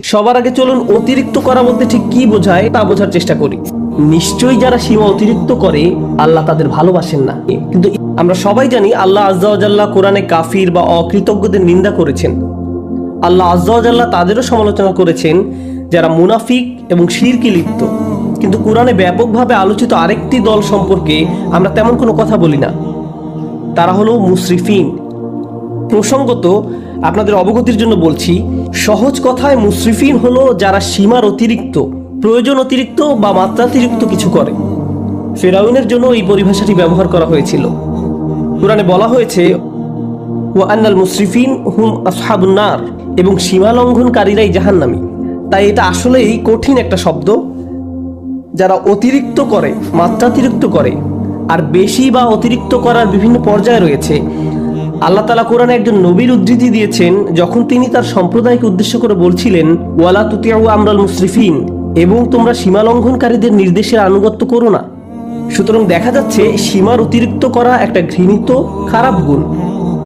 সবার আগে চলুন অতিরিক্ত করা বলতে ঠিক কি বোঝায় তা বোঝার চেষ্টা করি। নিশ্চয়ই যারা সীমা অতিরিক্ত করে আল্লাহ তাদের ভালোবাসেন না। কিন্তু আমরা সবাই জানি আল্লাহ আজ্জা ওয়া জাল্লা কোরআনে কাফির বা অকৃতজ্ঞদের নিন্দা করেছেন। আল্লাহ আজ্জা ওয়া জাল্লা তাদেরও সমালোচনা করেছেন যারা মুনাফিক এবং শিরকে লিপ্ত। কিন্তু কোরআনে ব্যাপকভাবে আলোচিত আরেকটি দল সম্পর্কে আমরা তেমন কোনো কথা বলি না, তারা হলো মুসরিফিন। প্রসঙ্গত আপনাদের অবগতির জন্য বলছি, সহজ কথায় মুসরিফিন হলো যারা সীমার অতিরিক্ত, প্রয়োজন অতিরিক্ত বা মাত্রাতিরিক্ত কিছু করে। ফেরাউনের জন্য এই পরিভাষাটি ব্যবহার করা হয়েছিল। কোরআনে বলা হয়েছে ওয়া আন্নাল মুসরিফিন হুম আসহাবুন নার, এবং সীমা লঙ্ঘনকারীরাই জাহান্নামী। তাই এটা আসলেই কঠিন একটা শব্দ। যারা অতিরিক্ত করে, মাত্রাতিরিক্ত করে, আর বেশি বা অতিরিক্ত করার বিভিন্ন পর্যায় রয়েছে। আল্লাহ তাআলা কোরআনে একজন নবীর উদ্ধৃতি দিয়েছেন যখন তিনি তার সম্প্রদায়কে উদ্দেশ্য করে বলছিলেন ওয়ালা তুতিউ আমরাল মুসরিফিন, এবং তোমরা সীমা লঙ্ঘনকারীদের নির্দেশের আনুগত্য করো না। সুতরাং দেখা যাচ্ছে সীমার অতিরিক্ত করা একটা ঘৃণিত খারাপ গুণ।